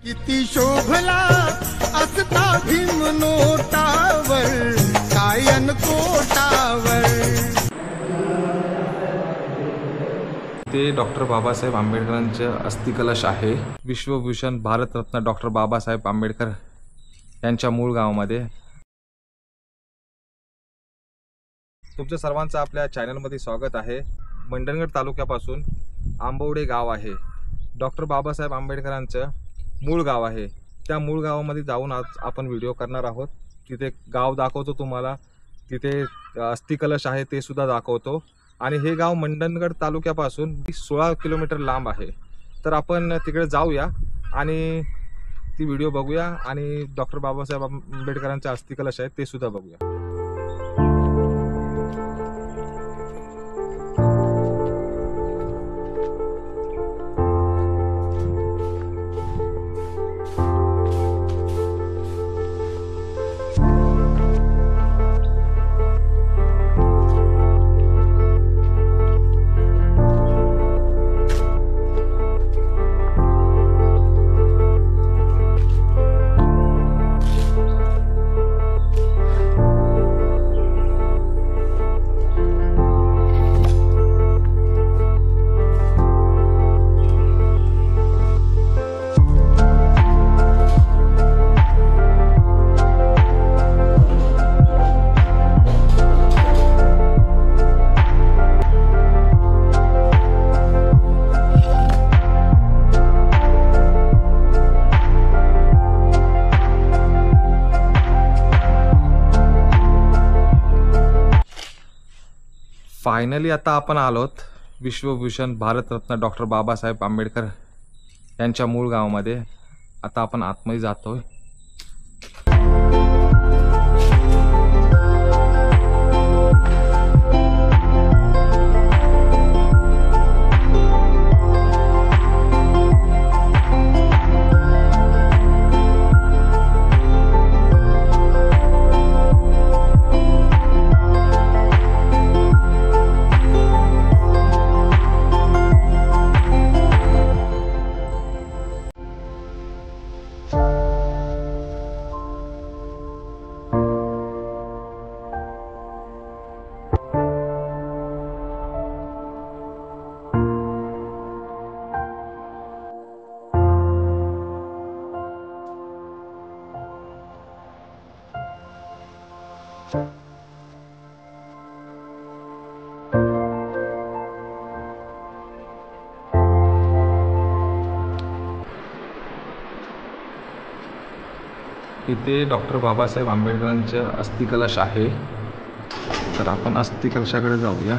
किती शोभला असता भीम नोटावर कायन कोटावर। ते डॉक्टर बाबासाहेब आंबेडकरांचे अस्थिकलश आहे। विश्वभूषण भारतरत्न डॉक्टर बाबासाहेब आंबेडकर यांच्या मूळ गावामध्ये। तुमचं सर्वांचं आपल्या चॅनलमध्ये स्वागत आहे। मंडणगड तालुक्यापासून आंबवडे गाव आहे, डॉक्टर बाबासाहेब आंबेडकरांचं मूळ गाव आहे। त्या मूळ गावामध्ये जाऊन आज आपण व्हिडिओ करणार आहोत। तिथे गाव दाखवतो तुम्हाला, तिथे अस्थिकलश आहे ते सुद्धा दाखवतो। आणि हे गाव मंडणगड तालुक्यापासून 16 किलोमीटर लांब आहे। तर आपण तिकडे जाऊया आणि ती व्हिडिओ बघूया आणि डॉक्टर बाबासाहेब आंबेडकरांचे अस्थिकलश आहे ते सुद्धा बघूया। फायनली आता आपण आलोत विश्वभूषण भारतरत्न डॉक्टर बाबासाहेब आंबेडकर यांच्या मूळ गावामध्ये। आता आपण आतमध्ये जातोय। इथे डॉक्टर बाबासाहेब आंबेडकरांचे अस्थिकलश आहे। तर आपण अस्थिकलशाकडे जाऊया।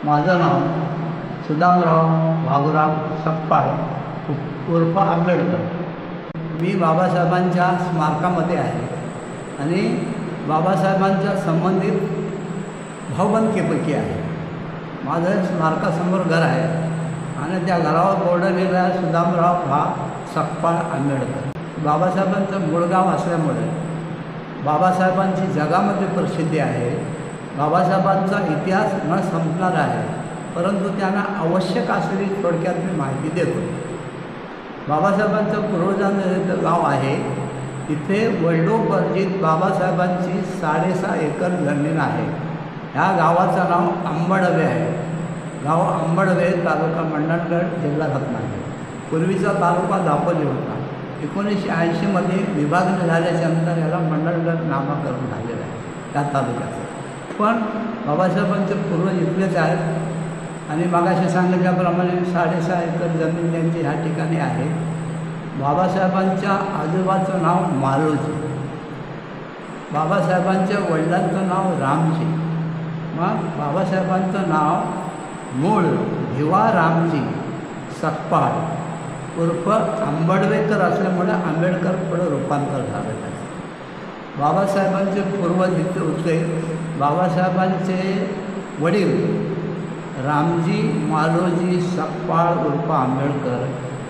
माझं नाव सुदामराव भागुराव सकपाळ उर्फ आंबेडकर। मी बाबासाहेबांच्या स्मारकामध्ये आहे आणि बाबासाहेबांच्या संबंधित भाऊबंदकीपैकी आहे। माझं स्मारकासमोर घर आहे आणि त्या घरावर बोर्ड लिहिलं आहे सुदामराव सकपाळ आंबेडकर। बाबासाहेबांचं मूळ गाव असल्यामुळे बाबासाहेबांची जगामध्ये प्रसिद्धी आहे. बाबासाहेबांचा इतिहास न संपणार आहे, परंतु त्यांना आवश्यक असलेली थोडक्यात मी माहिती देतो. बाबासाहेबांचं पूर्वजांचं गाव आहे. इथे वडिलोपार्जित बाबासाहेबांची 6.5 एकर जमीन आहे. ह्या गावाचं नाव आंबडवे आहे. गाव आंबडवे, तालुका मंडणगड, जिल्हा रत्नागिरी. पूर्वीचा तालुका दापोली होता. 1980मध्ये विभागणी झाल्याच्या नंतर याला मंडणगड नामकरण झालेलं आहे त्या तालुक्याचं. पण बाबासाहेबांचे पूर्वज इथलेच आहेत आणि मागाशी सांगितल्याप्रमाणे 6.5 एकर जमीन त्यांची ह्या ठिकाणी आहे. बाबासाहेबांच्या आजोबाचं नाव मालोजी, बाबासाहेबांच्या वडिलांचं नाव रामजी. मग बाबासाहेबांचं नाव मूळ भिवा रामजी सकपाळ उर्फ आंबडवेकर असल्यामुळे आंबेडकर पुढे रूपांतर झालेलं आहे. बाबासाहेबांचे पूर्वज इथे होते. बाबासाहेबांचे वडील रामजी मालोजी सकपाळ उर्फ आंबेडकर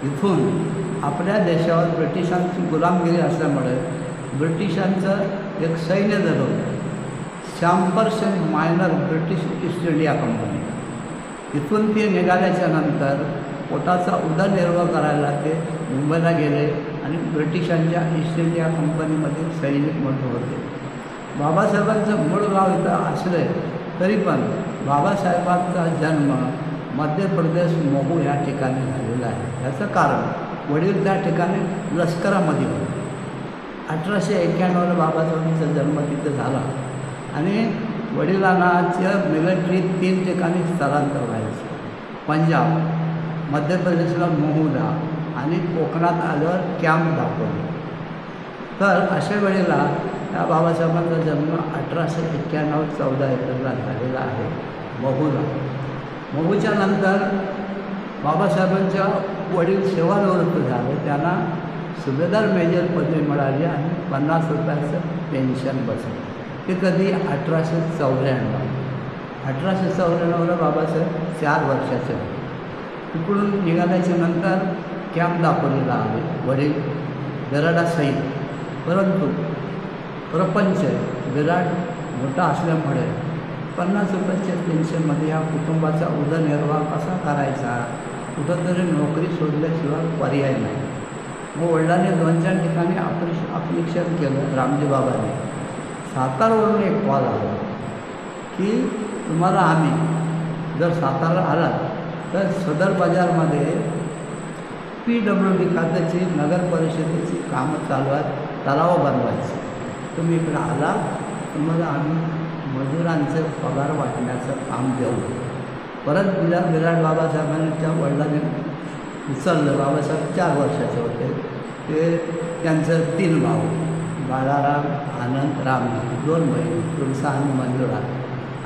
इथून आपल्या देशावर ब्रिटिशांची गुलामगिरी असल्यामुळे ब्रिटिशांचं एक सैन्य दल होतं, शॅम्पर्सन मायनर ब्रिटिश ईस्ट इंडिया कंपनी. इथून ते निघाल्याच्या नंतर पोटाचा उदरनिर्वाह करायला ते मुंबईला गेले आणि ब्रिटिशांच्या ईस्ट इंडिया कंपनीमध्ये सैनिक म्हणून होते. बाबासाहेबांचं मूळ गाव इथं असलं तरी पण बाबासाहेबांचा जन्म मध्य प्रदेश महू या ठिकाणी झालेला आहे. याचं कारण वडील त्या ठिकाणी लष्करामध्ये होते. 1891ला बाबासाहेबांचा जन्म तिथे झाला आणि वडिलांच्या मिलिटरी 3 ठिकाणी स्थलांतर व्हायचं. पंजाब, मध्य प्रदेशला महूला आणि कोकणात आल्यावर कॅम्प दाखवले. तर अशा वेळेला त्या बाबासाहेबांचा जन्म 1891 14 एप्रिलला झालेला आहे महूला. महूच्या नंतर बाबासाहेबांच्या वडील सेवानिवृत्त झाले. त्यांना सुभेदार मेजर पदवी मिळाली आणि 50 रुपयाचं पेन्शन बसलं. ते कधी 1894. 1894ला बाबासाहेब 4 वर्षाचे होते. तिकडून निघाल्याच्या नंतर कॅम्प दाखवलेला आले वडील विराडा सहित. परंतु प्रपंच विराट मोठा असल्यामुळे 50 रुपयाच्या पेन्शनमध्ये या कुटुंबाचा उदरनिर्वाह कसा करायचा, कुठंतरी नोकरी सोडल्याशिवाय पर्याय नाही. मग वडिलांनी 2-4 ठिकाणी अप्लिकेशन केलं. रामजी बाबांनी सातारावरून एक कॉल आला की तुम्हाला आम्ही जर सातारा आलात तर सदर बाजारमध्ये PWD खात्याची नगर परिषदेची कामं चालू आहेत, तलाव बनवायचे. तुम्ही इकडं आला तुम्हाला आम्ही मजुरांचं पगार वाटण्याचं काम देऊ. परत विराट बाबासाहेबांच्या वडिलांनी उचललं. बाबासाहेब 4 वर्षाचे होते. ते त्यांचं 3 भाऊ बाळाराम, आनंद, रामजी, 2 बहिणी तुलसा आणि मंजुळा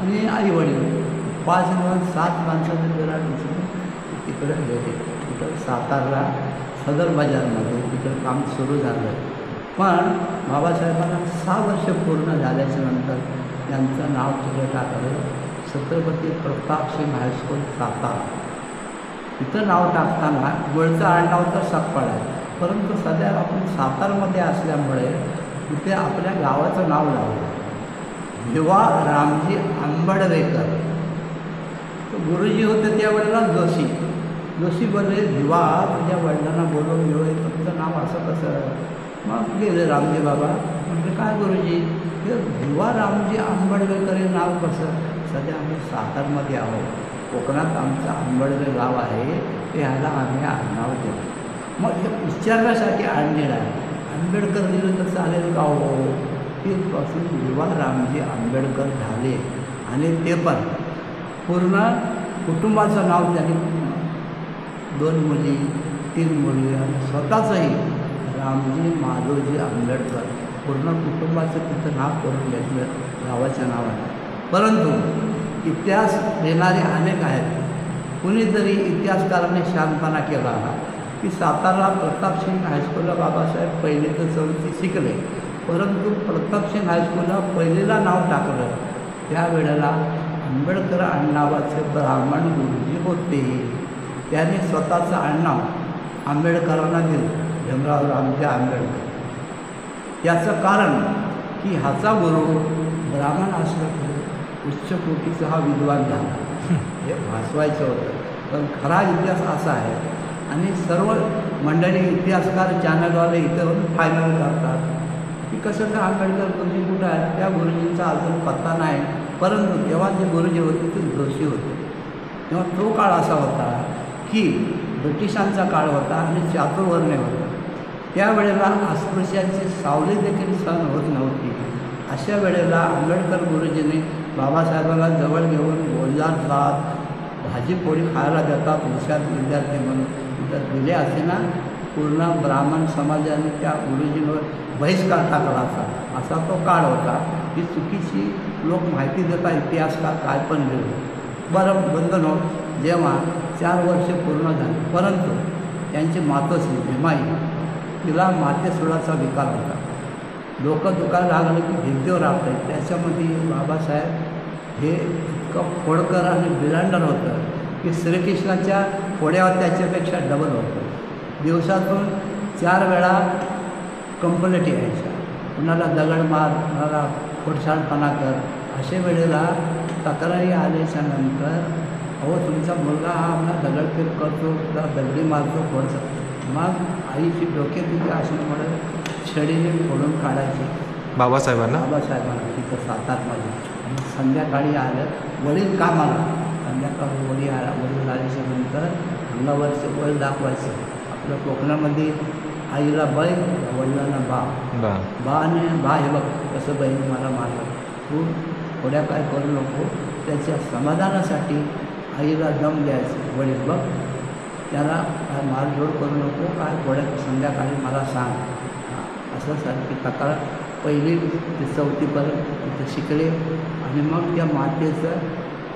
आणि आईवडील 5 मिळून 7 माणसांनी विराट उचलून तिकडे गेले. तिकडं सातारला सदर बाजारमध्ये तिकडं काम सुरू झालं. पण बाबासाहेबांना 6 वर्ष पूर्ण झाल्याच्या नंतर त्यांचं नाव तिकडे टाकलं छत्रपती प्रतापसिंग हायस्कूल सातारा. तिथं नाव टाकताना मूळचं आडनाव तर सकपाळ आहे, परंतु सध्या आपण सातारमध्ये असल्यामुळे तिथे आपल्या गावाचं नाव लावलं भिवा रामजी आंबडवेकर. गुरुजी होते त्यावेळेला जोशी बोलले भिवा तुझ्या वडिलांना बोलवून घेऊ, तुमचं नाव असं कसं. मग गेले रामजी बाबा म्हणजे काय गुरुजी हे भिवा रामजी आंबडवेकर हे नाव कसं. सध्या आम्ही सातारमध्ये आहोत, कोकणात आमचं आंबडवे गाव आहे, ते ह्याला आम्ही आडनाव देतो. मग हे उच्चारण्यासाठी आणलेलं आहे. आंबेडकर दिलं तर चालेल का हो. तिथपासून भिवा रामजी आंबेडकर झाले आणि ते पण पूर्ण कुटुंबाचं नाव त्यांनी 2 मुली 3 मुली आणि स्वतःचंही रामजी मालोजी आंबेडकर पूर्ण कुटुंबाचं तिथं नाव करून घेतलं गावाच्या नावाने. परंतु इतिहास देणारे अनेक आहेत. कुणीतरी इतिहासकाराने शांतपणा केला की सातारा प्रतापसिंग हायस्कूलला बाबासाहेब 1ली ते 4थी शिकले, परंतु प्रतापसिंग हायस्कूलला 1लीला नाव टाकलं त्यावेळेला आंबेडकर आडनावाचे ब्राह्मण गुरुजी होते. त्याने स्वतःचं आडनाव आंबेडकरांना दिलं भीमराव रामजी आंबेडकर. याचं कारण की ह्याचा गुरु ब्राह्मण असल्यामुळे उच्च कोटीचा हा विद्वान झाला हे भासवायचं होतं. पण खरा इतिहास असा आहे. आणि सर्व मंडळी इतिहासकार चॅनलवाले इथं फायनल करतात की कसं काय आंबेडकर गुरुजी कुठं आहेत. त्या गुरुजींचा अजून पत्ता नाही. परंतु तेव्हा जे गुरुजी होते ते जोशी होते. तेव्हा तो काळ असा होता की ब्रिटिशांचा काळ होता आणि चातुर्वर्ण्य होता. त्यावेळेला अस्पृश्यांची सावली देखील सहन होत नव्हती. अशा वेळेला आंबेडकर गुरुजींनी बाबासाहेबांना जवळ घेऊन बोलणार जात भाजीपोळी खायला देतात हुशार विद्यार्थी म्हणून तर दिले असे ना पूर्ण ब्राह्मण समाजाने त्या गुरुजींवर बहिष्कार टाकला असा तो काळ होता. ही चुकीची लोक माहिती देतात इतिहासकार काय पण लिहून. बरं बंधनो जेव्हा 4 वर्षे पूर्ण झाली परंतु त्यांची मातोश्री भीमाई तिला मातेसुळाचा विकार होता. डोकं दुखायला लागलं की भिंतीवर आपले. त्याच्यामध्ये बाबासाहेब हे इतकं खोडकर आणि बिलांडर होतं की श्रीकृष्णाच्या खोड्यावर त्याच्यापेक्षा डबल होतं. दिवसातून 4 वेळा कंप्लेंट यायच्या. कुणाला दगड मार, कुणाला खोडसाळपणा कर. अशा वेळेला तक्रारी आल्याच्या नंतर अहो तुमचा मुलगा हा आम्हाला दगडफेक करतो, दगडी मारतो, खोडचा. मग आईची डोकेदुखी असल्यामुळे छडीने फोडून काढायची बाबासाहेबांना तिथं सातारमध्ये. आणि संध्याकाळी आलं वडील कामाला. संध्याकाळी वडील आल्याच्या नंतर अंगावरचे वडील दाखवायचं. आपल्या कोकणामध्ये आईला बाई, वडिलांना बाने बा हे बघ कसं बहीण मला मारलं, तू थोड्या काय करू नको. त्याच्या समाधानासाठी आईला दम द्यायचं. वडील बघ त्याला काय मारझोड करू नको, काय थोड्या संध्याकाळी मला सांग. असं सारखी तक्रार 1ली ते 4थीपर्यंत तिथं शिकले. आणि मग त्या मातेचं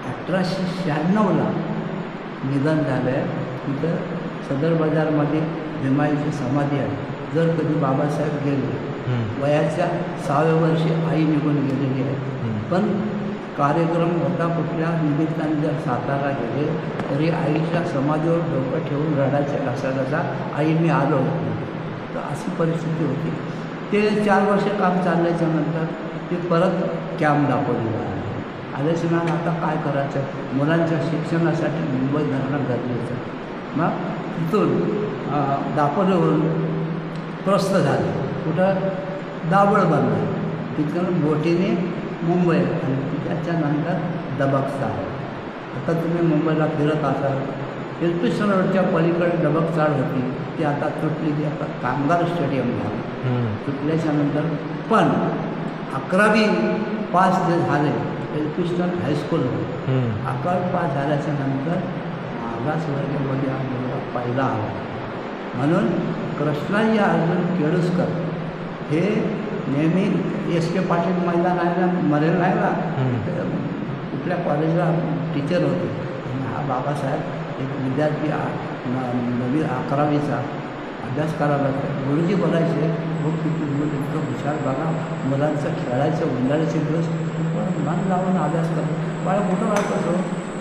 1896ला निधन झालं आहे. तिथं सदर बाजारमध्ये भीमाईची समाधी आहे. जर कधी बाबासाहेब गेले वयाच्या 6व्या वर्षी आई निघून गेलेली आहे. पण कार्यक्रम होता कुठल्या निमित्ताने जर सातारा गेले तरी आईच्या समाधीवर डोकं ठेवून रडायचे कसा आई मी आलो होतो. तर अशी परिस्थिती होती. ते 4 वर्ष काम चालल्याच्या नंतर ते परत कॅम्प दाखवलेला आहे. आल्याच्या नंतर आता काय करायचं, मुलांच्या शिक्षणासाठी मुंबई धरणं गरजेचं. मग तिथून दापोलीवरून प्रस्थ झाले. कुठं दाभोळ बनलं. तिथून बोटीने मुंबई आणि त्याच्यानंतर दबकचाळ. आता तुम्ही मुंबईला फिरत असाल एलपिस्टन रोडच्या पलीकडे दबकचाळ होती ती आता तुटली. ती आता कामगार स्टेडियम झालं. तुटल्याच्या नंतर पण 11वी पास जे झाले एलपिस्टन हायस्कूलमध्ये 11वी पास झाल्याच्या नंतर मागासवर्गामध्ये हा मुलगा पहिला आला. म्हणून कृष्णाजी अर्जुन केळुसकर हे नेहमी S.K. पाटील मैदान आहे ना मरेल नाही ना कुठल्या कॉलेजला टीचर होते. आणि हा बाबासाहेब एक विद्यार्थी 9वी 11वीचा अभ्यास करायला गुरुजी बोलायचे खूप किती मुलं इतकं हुशार बघा मुलांचं खेळायचं उन्हाळ्याचे दिवस मन लावून अभ्यास करतो. बाळा कुठं राहत असो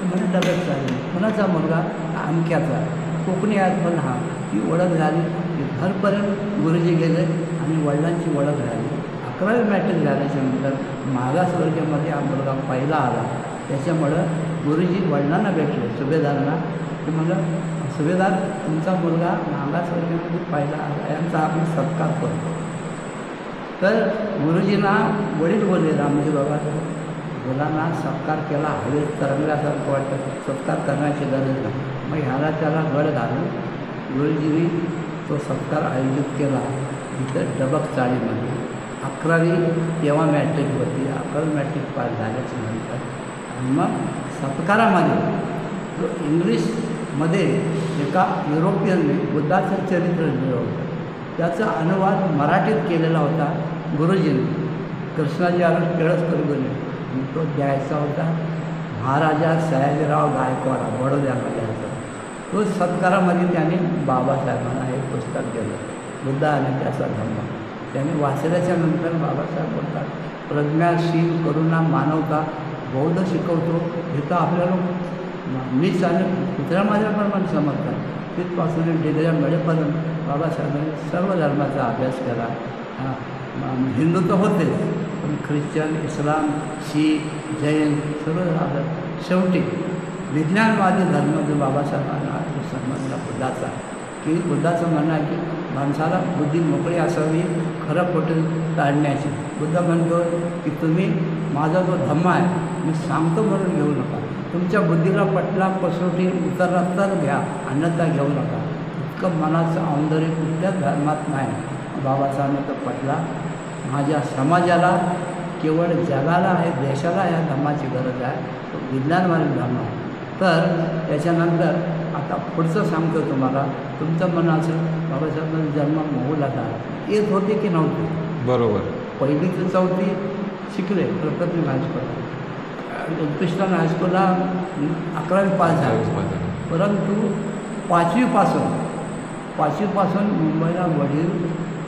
म्हणजे डब्यात चालली. कुणाचा मुलगा अमक्याचा कोकणी आहेत. पण हा ती ओळख झाली. घरपर्यंत गुरुजी गेले आणि वडिलांची ओळख झाली. 11वी मॅट्रिक झाल्याच्या नंतर मागासवर्गामध्ये हा मुलगा पहिला आला. त्याच्यामुळं गुरुजी वडिलांना भेटले सुभेदारांना की मला सुभेदार तुमचा मुलगा मागासवर्गामध्ये पहिला आला यांचा आपण सत्कार करतो. तर गुरुजींना वडील बोलले रामजी बाबा मुलांना सत्कार केला हवे तरंगल्यासारखं वाटतं, सत्कार करण्याची गरज नाही. मग ह्याला त्याला गड घालून गुरुजींनी तो सत्कार आयोजित केला इथं डबकचाळीमध्ये. 11वी तेव्हा मॅट्रिक होती. 11वी मॅट्रिक पास झाल्याच्या नंतर आणि मग सत्कारामध्ये तो इंग्लिशमध्ये एका युरोपियनने बुद्धाचं चरित्र लिहिलं होतं. त्याचा अनुवाद मराठीत केलेला होता गुरुजींनी. कृष्णाजी अर्जुन केळुसकर गुरुजी आणि तो द्यायचा होता महाराजा सयाजीराव गायकवाड बडोद्यामध्ये द्यायचा. तो सत्कारामध्ये त्याने बाबासाहेबांना हे पुस्तक दिलं बुद्ध आणि त्याचा धम्म. त्याने वाचल्याच्या नंतर बाबासाहेब बोलतात प्रज्ञाशील करुणा मानवता बौद्ध शिकवतो हे तर आपल्याला मीच आणि कुत्र्या माझ्याप्रमाणे समजतात. तिथपासून डिग्र्या मिळेपर्यंत बाबासाहेबांनी सर्व धर्माचा अभ्यास केला. हिंदू तर होतेच, पण ख्रिश्चन, इस्लाम, शीख, जैन सगळं आलं. शेवटी विज्ञानवादी धर्म जो बाबासाहेबांना समजला बुद्धाचा, की बुद्धाचं म्हणणं आहे की माणसाला बुद्धी मोकळी असावी खरं खोटं टाळण्याची. बुद्ध म्हणतो की तुम्ही माझा जो धम्म आहे मी सांगतो म्हणून घेऊ नका, तुमच्या बुद्धीला पटला कसोटी उतरला तर घ्या, अन्यथा घेऊ नका. इतकं मनाचं औंदर्य कुठल्याच धर्मात नाही. बाबासाहेबांना तर पटला. माझ्या समाजाला, केवळ जगाला आहे, देशाला या धर्माची गरज आहे, तो विज्ञानवादी धर्म आहे. तर त्याच्यानंतर आता पुढचं सांगतो तुम्हाला. तुमचं म्हणणं असेल बाबासाहेबांचा जन्म मोहला झाला, येत होते की नव्हते? बरोबर. 1ली ते 4थी शिकले प्रप्रतिम हायस्कूलला, कृष्णन हायस्कूलला 11वी पास झाले. परंतु 5वीपासून मुंबईला वडील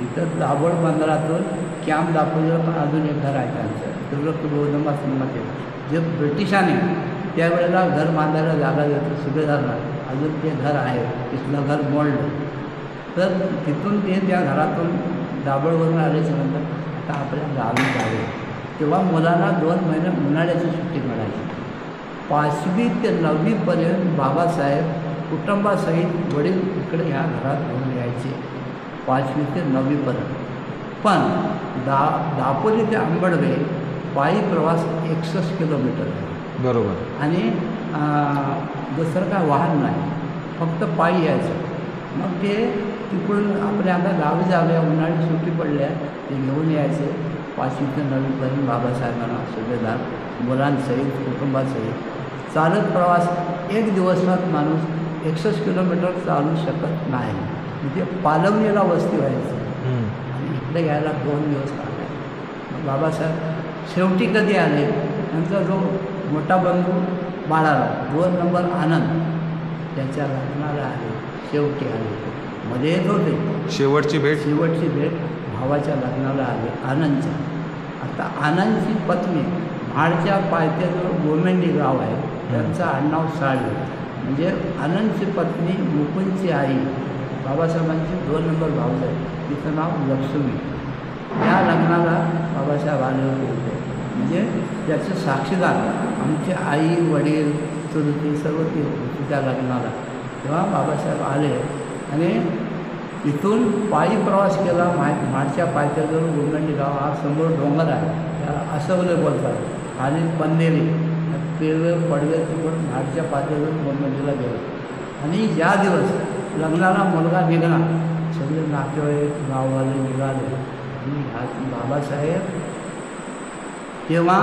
इथं दाभोळ बंदरातून कॅम्प दाखवलं, पण अजून एक घर आहे त्यांचं दुर्लक्ष बौद्धमा सिनेमाचे, जे ब्रिटिशाने त्यावेळेला घर बांधायला जागा देतो सुभेदारला, अजून ते घर आहे, तिथलं घर मोडलं. तर तिथून ते त्या घरातून दाभोळवरून आल्याच्या नंतर आता आपल्या गावी जावे. तेव्हा मुलांना 2 महिने उन्हाळ्याची सुट्टी मिळायची. 5वी ते 9वीपर्यंत बाबासाहेब कुटुंबासहित वडील इकडे ह्या घरात घेऊन यायचे, 5वी ते 9वीपर्यंत. पण दापोली ते आंबडवे पायी प्रवास 61 किलोमीटर आहे. बरोबर. आणि दुसरं काय वाहन नाही, फक्त पायी यायचं. मग ते तिकडून आपल्या आता गावी जाऊया, उन्हाळी सुट्टी पडल्या ते घेऊन यायचे. 5वी ते 9वीपर्यंत बाबासाहेबांना सुभेदार मुलांसहित कुटुंबासहित चालत प्रवास. 1 दिवसात माणूस 61 किलोमीटर चालू शकत नाही. म्हणजे पालवणीला वस्ती व्हायची आणि इकडे यायला 2 दिवस लागले. बाबासाहेब शेवटी कधी आले? त्यांचा जो मोठा बंधू बाळाराव, 2 नंबर आनंद, त्याच्या लग्नाला आले. शेवटी आले, मध्ये येत होते. शेवटची भेट भावाच्या लग्नाला आले आनंदच्या. आता आनंदची पत्नी म्हाडच्या पायथ्याजवळ गोमेंडी गाव आहे, त्यांचं आडनाव साळे. म्हणजे आनंदची पत्नी मुकुंदची आई बाबासाहेबांची 2 नंबर भाऊ आहे, तिचं नाव लक्ष्मी. या लग्नाला बाबासाहेब आले होते. म्हणजे त्याचे साक्षीदार आमचे आई वडील चुलती सर्व ते होते त्या लग्नाला. तेव्हा बाबासाहेब आले आणि इथून पायी प्रवास केला. म्हाडच्या पायथ्याजवळ गोंगंडी गाव, हा समोर डोंगर आहे, त्याला असवले बोलतात, आणि पंदेरी पेरवे पडवे तिकडून म्हाडच्या पायथ्याजवळ गोंगंडीला गेलो. आणि ज्या दिवस लग्नाला मुलगा निघाला, सगळे नातेवाईक गाववाले निघाले. आणि बाबासाहेब तेव्हा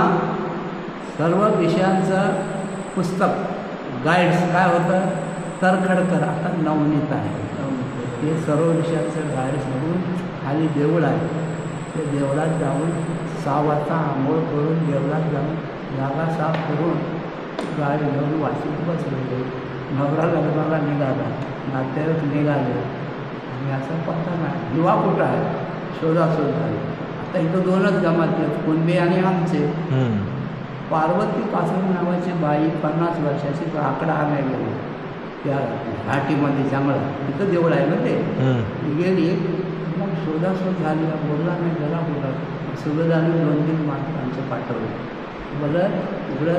सर्व विषयांचं पुस्तक गाईड्स काय होतं, तरखडकर, आता नवनीत आहे, ते सर्व विषयांचं गाईड्स बघून खाली देऊळ आहे, ते देवळात जाऊन 6 वाजता आंघोळ करून देवळात जाऊन जागा साफ करून गाडी घेऊन वाशीत बसले. नवरा लग्नाला निघाला, नातेवाईक निघाले आणि असा पत्ता नाही, युवा कुठं आहे, शोधाशोध झाली. आता इथं 2च जमाती आहेत, कुणबी आणि आमचे. पार्वती पासवान नावाची बाई 50 वर्षाची, तो आकडा आणायला गेली त्या घाटीमध्ये चांगला, तिथं देवळ आहे ना ते. गेली, मग शोधाशोध झाली, बोलला नाही, जरा बोला. सुभेदारांनी 2-3 माणसांचं पाठवलं. बरं इकडं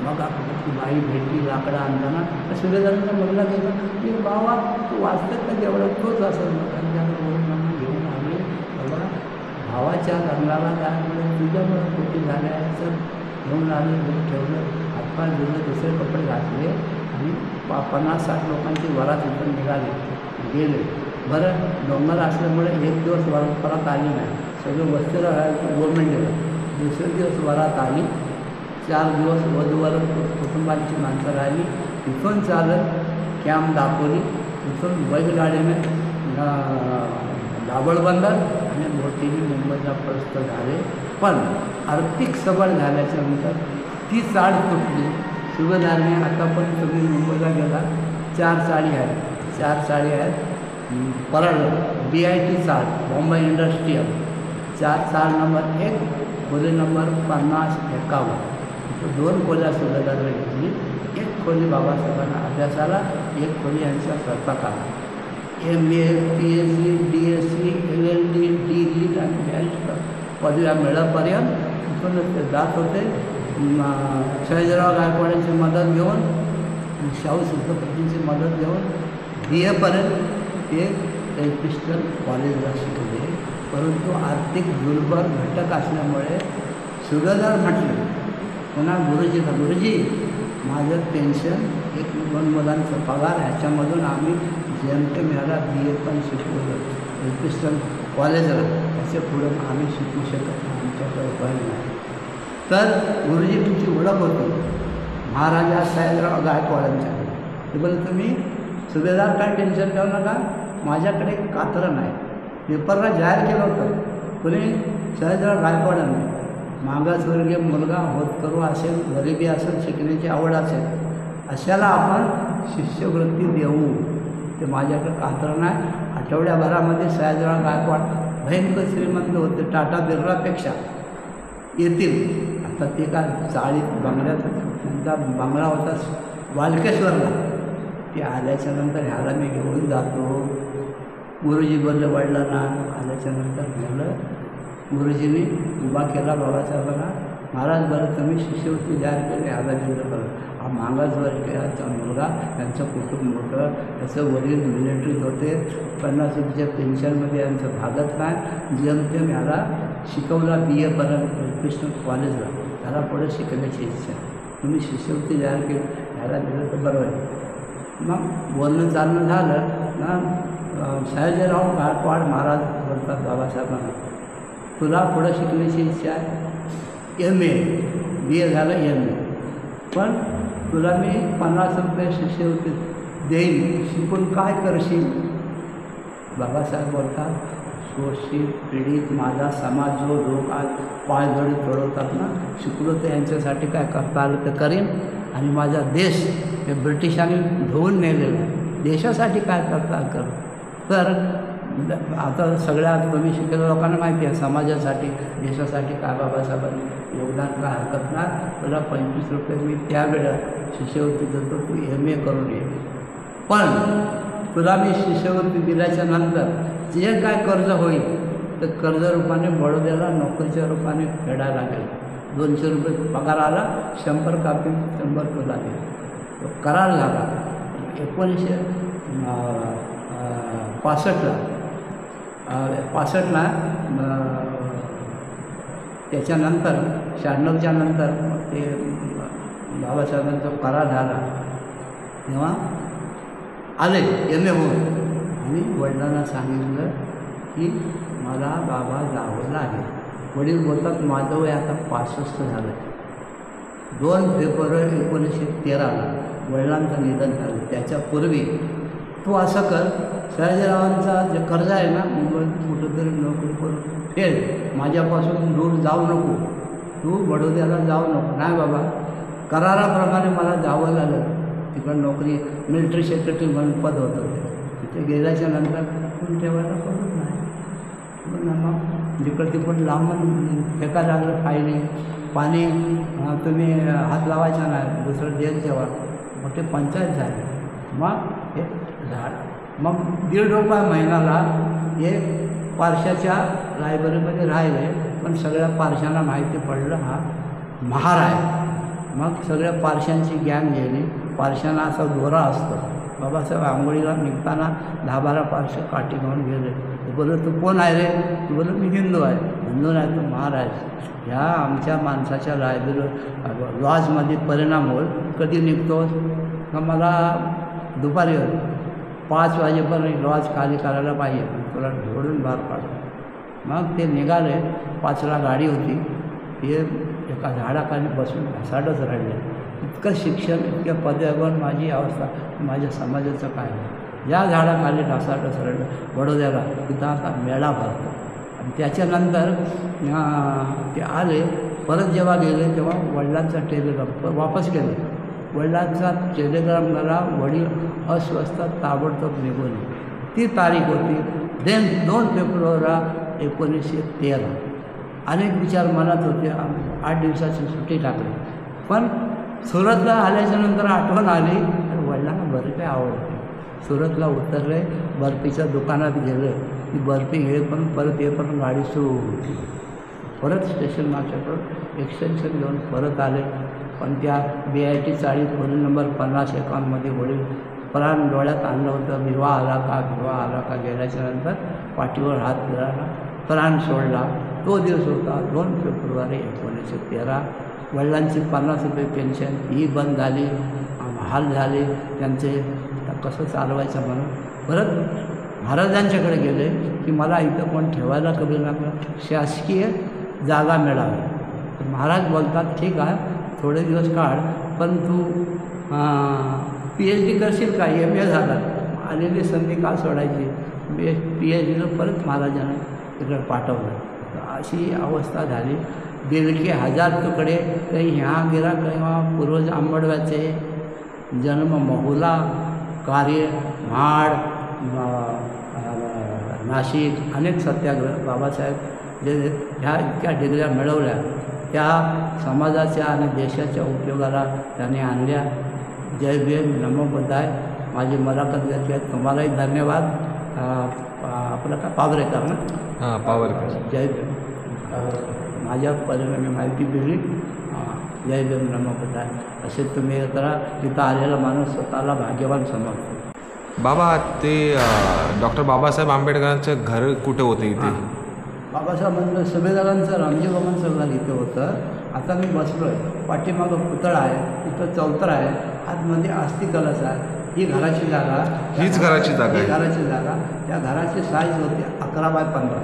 मग ती बाई भेटली लाकडं आणताना. सुभेदारांचा मुलगा गेला की बाबा तू वाचतात का देवळात, तोच असं त्यांना घेऊन आले. बाबा भावाच्या लग्नाला जायमुळे तुझ्यामुळे कुठे झाल्या आहे, तर घेऊन आले, घेऊन ठेवलं, हातपाय धुवलं, दुसरे कपडे घातले आणि 50-60 लोकांची वरात इथून निघाले, गेले. बरं डोंगर असल्यामुळे 1 दिवस वरात परत आली नाही, सगळं वस्तीला गव्हर्मेंटला. दुसरे दिवस वरात आली, 4 दिवस वधूवर कुटुंबांची माणसं राहिली. तिथून चालत कॅम्प दापोली, तिथून बैलगाडीने दाभोळ बंदर आणि बोटीने मुंबईला प्रस्थ झाले. पण आर्थिक सबळ झाल्याच्या नंतर ती चाळ तुटली. सुभेदारने आता पण तुम्ही मुंबईला गेला, 4 चाळी आहेत, 4 चाळी आहेत. परळ BIT चाळ, बॉम्बे इंडस्ट्रीयल, 4 चाळ नंबर 1, खोली नंबर 50-51. 2 खोल्या सुभेदारने घेतली. 1 खोली बाबासाहेबांना अभ्यासाला, 1 खोली यांच्या स्वयंपाकाला. MA, PhD, DSc, LLD, D.Litt आणि बॅरिस्टर पदव्या मिळेपर्यंत तिथूनच ते जात होते. सयाजीराव गायकवाडांची मदत घेऊन आणि शाहू छत्रपतींची मदत घेऊन BA ते एल्फिस्टन कॉलेजला शिकले. परंतु आर्थिक दुर्बल घटक असल्यामुळे सुभेदार म्हटले पुन्हा गुरुजी माझं पेन्शन 1-2 मुलांचा पगार ह्याच्यामधून आम्ही जेमतेम ह्याला BA पण शिकवलं एल्फिस्टन कॉलेजला, त्याच्या पुढं आम्ही शिकू शकत नाही, आमच्याकडे उपाय नाही. तर गुरुजी तुमची ओळख होती महाराजा सयाजीराव गायकवाडांच्याकडे. ते बोलले तुम्ही सुभेदार काय टेन्शन घेऊ नका, माझ्याकडे एक कात्रण आहे. पेपरला जाहीर केलं होतं कोणी सयाजीराव गायकवाडांनी, मागासवर्गीय मुलगा होतकरू असेल, गरिबी असेल, शिकण्याची आवड असेल, अशाला आपण शिष्यवृत्ती देऊ. ते माझ्याकडे कात्रण आहे. आठवड्याभरामध्ये सयाजीराव गायकवाड भयंकर श्रीमंत होते, टाटा बिर्लापेक्षा येतील. आता ते का चाळीत बंगल्यात त्यांचा बंगला होता वालकेश्वरला. ते आल्याच्यानंतर ह्याला मी घेऊन जातो. गुरुजी बोलले वडिलांना. आल्याच्यानंतर झालं गुरुजींनी उभा केला बाबासाहेबांना. महाराज बरं तुम्ही शिष्यवृत्ती जाहीर केली, ह्याला दिलं बरं. हा मागासवर्गीयाचा मुलगा, त्यांचं कुटुंब मोठं, त्याचं वडील मिलिटरीत होते, 50 रुपयाच्या पेन्शनमध्ये यांचं भागत नाही. जेमतेम ह्याला शिकवला BA एल्फिस्टन कॉलेजला, त्याला पुढे शिकण्याची इच्छा. तुम्ही शिष्यवृत्ती जाहीर केली, ह्याला दिलं तर बरं आहे. मग बोलणं चालणं झालं ना. सयाजीराव गायकवाड महाराज बोलतात बाबासाहेबांना, तुला पुढं शिकण्याची इच्छा आहे, MA BA झालं MA, पण तुला मी 50 रुपये शिष्यवृत्ती देईन, शिकून काय करशील? बाबासाहेब बोलतात, शोषित पीडित माझा समाज जो लोक आज पायदळी चढवतात ना, शिकलो तर यांच्यासाठी काय करता आलं तर करीन. आणि माझा देश हे ब्रिटिशांनी धुवून नेलेला आहे, देशासाठी काय करता कर. तर आता सगळ्या तुम्ही शिकलेल्या लोकांना माहिती आहे समाजासाठी देशासाठी काय बाबासाहेबांनी योगदान काय हरकत नाही. तुला 25 रुपये मी त्यावेळेला शिष्यवृत्ती देतो, तू MA करून ये. पण तुला मी शिष्यवृत्ती दिल्याच्या नंतर जे काय कर्ज होईल तर कर्ज रूपाने बडोद्याला नोकरीच्या रूपाने फेडायला लागेल. 200 रुपये पगार आला, 100 कापी 100 तुला दे. तो करार झाला. 1965ला त्याच्यानंतर 96च्या नंतर ते बाबासाहेबांचा करार झाला तेव्हा आले MA होऊन. आणि वडिलांना सांगितलं की मला बाबा जावं लागेल. वडील बोलतात माझं वय आता 65 झालं. 2 फेब्रुवारी 1913ला वडिलांचं निधन झालं. त्याच्यापूर्वी तू असं कर, सयाजीरावांचा जे कर्ज आहे ना, मुंबईत कुठंतरी नोकरी करून फेड, माझ्यापासून दूर जाऊ नको, तू बडोद्याला जाऊ नको. नाही बाबा, कराराप्रमाणे मला जावं लागलं. तिकडं नोकरी मिलिटरी सेक्रेटरी म्हणून पद होतं, तिथे गेल्याच्या नंतर कोण ठेवायला पडत नाही. मग जिकडं तिकडं लांबून फेका लागलं, पाहिजे पाणी तुम्ही हात लावायचा नाही, दुसरं देत ठेवा. मग ते पंचायत झाले. मग हे झाड मग 1.5 रुपये महिन्याला हे पारशाच्या लायब्ररीमध्ये राहिले. पण सगळ्या पारशांना माहिती पडलं हा महार आहे. मग सगळ्या पारशांची गँग गेली. पारशांना असा दोरा असतो. बाबासाहेब आंघोळीला निघताना 10-12 पारशे काठी घेऊन गेले. ते बोलले तू कोण आहे रे? तू बोललो मी हिंदू आहे. हिंदू नाही तू महार आहेस. ह्या आमच्या माणसाच्या लायब्ररी लॉजमध्ये परिणाम होईल. कधी निघतोस? का मला दुपारी 5 वाजेपर्यंत लॉज खाली करायला पाहिजे, तुला ढोळून बाहेर काढतो. मग ते निघाले. 5ला गाडी होती. ते एका झाडाखाली बसून घसाटच राहिले. इतकं शिक्षण, इतक्या पदव्यावर माझी अवस्था, माझ्या समाजाचं काय आहे. या झाडाखाली ढासाटच राहिलं. बडोद्याला तिथं आता मेळा भरतो. आणि त्याच्यानंतर ते आले. परत जेव्हा गेले तेव्हा वडिलांचा टेलिग्राम वापस केले. वडिलांचा टेलिग्राम मला, वडील अस्वस्थ, ताबडतोब निघून. ती तारीख होती 2 फेब्रुवारी 1913. अनेक विचार मनात होते. 8 दिवसाची सुट्टी टाकली. पण सुरतला आल्याच्यानंतर आठवण आली, तर वडिलांना बरं काय आवडते. सुरतला उतरले, बर्फीच्या दुकानात गेले, ती बर्फी घेईपर्यंत परत येईपर्यंत गाडी सुरू होती. परत स्टेशन मागच्याकडून एक्सटेन्शन घेऊन परत आले. पण त्या BIT 40 खोली नंबर 50-51मध्ये वडील प्राण डोळ्यात आणलं होतं. भिवा आला का गेल्याच्या नंतर पाठीवर हात फिरवला, प्राण सोडला. तो दिवस होता 2 फेब्रुवारी 1913. वडिलांची 50 रुपये पेन्शन ही बंद झाली, हाल झाले त्यांचे. कसं चालवायचं म्हणून परत महाराजांच्याकडे गेले की मला इथं कोण ठेवायला कमी लागलं, शासकीय जागा मिळावी. तर महाराज बोलतात ठीक आहे, थोडे दिवस काढ, पण तू PhD करशील का? MA झाला, आलेली संधी का सोडायची? PhDला परत महाराजांना तिकडे पाठवलं. तर अशी अवस्था झाली. बेलके 1000 तुकडे, काही ह्या गिरा काही पूर्वज आंबडव्याचे, जन्म महुला, कार्य म्हाड, नाशिक, अनेक सत्याग्रह बाबासाहेब जे ह्या इतक्या डिग्र्या मिळवल्या त्या समाजाच्या आणि देशाच्या उपयोगाला त्याने आणल्या. जय भीम, नमो बुद्धाय. माझी मुलाखत घेतली आहे, तुम्हालाही धन्यवाद. आपलं का पावरेकर ना? हां, पावरेकर. जय भीम. माझ्या परीने मी माहिती दिली. जय भीम, नमो बुद्धाय. असे तुम्ही करा. तिथं आलेला माणूस स्वतःला भाग्यवान समजतो. बाबा, ते डॉक्टर बाबासाहेब आंबेडकरांचं घर कुठे होते इथे? बाबासाहेबांचं सुभेदारांचं रामजी बाबांचं घर इथे होतं. आता मी बसलो आहे, पाठीमागं पुतळा आहे, तिथं चौतर आहे, आतमध्ये अस्थि कलश आहे. ही घराची जागा, हीच घराची जागा ही आहे. घराची जागा. त्या घराची साईज होती 11x15.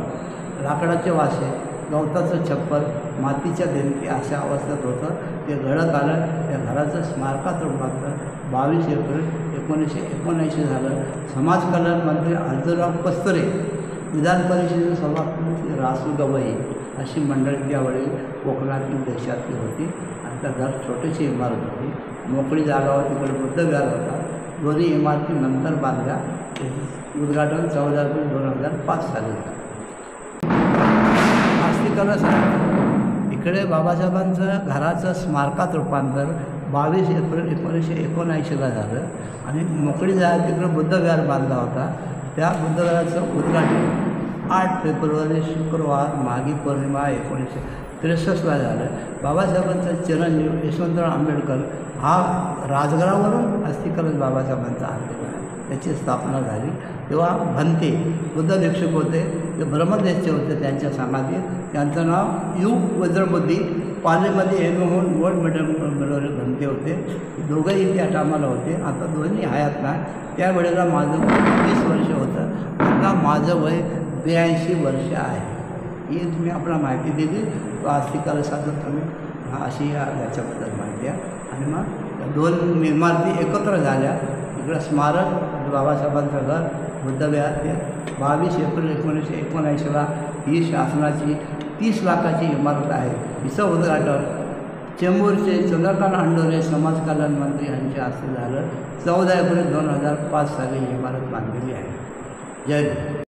लाकडाचे वासे, गवताचं छप्पर, मातीच्या भिंती अशा अवस्थेत होतं. ते घडत आलं. त्या घराचं स्मारकात रूपांतर 22 एप्रिल 1979 झालं. समाज कल्याण मंत्री अर्जुनराव पस्तरे, विधान परिषदेचे सभापती रासू गवई अशी मंडळी त्यावेळी कोकणातील देशातली होती. आणि त्या घर छोटीशी इमारत होती, मोकळी जागा होती, तिकडे बुद्धविहार होता. दोन्ही इमारती नंतर बांधल्या. उद्घाटन 14 एप्रिल 2005 साली झालं. आस्तिकलश इकडे बाबासाहेबांचं घराचं स्मारकात रूपांतर 22 एप्रिल 1979ला झालं. आणि मोकळी जागा तिकडे बुद्धविहार बांधला होता. त्या बुद्धविहाराचं उद्घाटन 8 फेब्रुवारी शुक्रवार माघी पौर्णिमा 1963ला झालं. बाबासाहेबांचा चिरंजीव यशवंतराव आंबेडकर हा राजगडावरून अस्थिकलश बाबासाहेबांचा आणलेला आहे. त्याची स्थापना झाली. तेव्हा भंते बुद्ध भिक्षुक होते, ते ब्रह्मदेशचे होते. त्यांच्या समाधीत त्यांचं नाव यू वज्रबुद्धी. पालीमध्ये एम होऊन गोल्ड मेडल मिळवले भंते होते. दोघंही त्या टायमाला होते. आता दोन्ही हयात नाही. त्यावेळेला माझं 20 वर्ष होतं. आता माझं वय 82 वर्ष आहे. ही तुम्ही आपल्याला माहिती दिली. तो अस्थिकलशाचं तुम्ही अशी याच्याबद्दल माहिती आहे. आणि मग 2 इमारती एकत्र झाल्या. इकडं स्मारक, बाबासाहेबांचं घर, बुद्धविहार. ते 22 एप्रिल 1979ला ही शासनाची 30 लाखाची इमारत आहे. हिचं उद्घाटन चेंबूरचे चंद्रकांत अंडोरे समाज कल्याण मंत्री यांच्या हस्ते झालं. 14 एप्रिल 2005 साली ही इमारत बांधलेली आहे. जय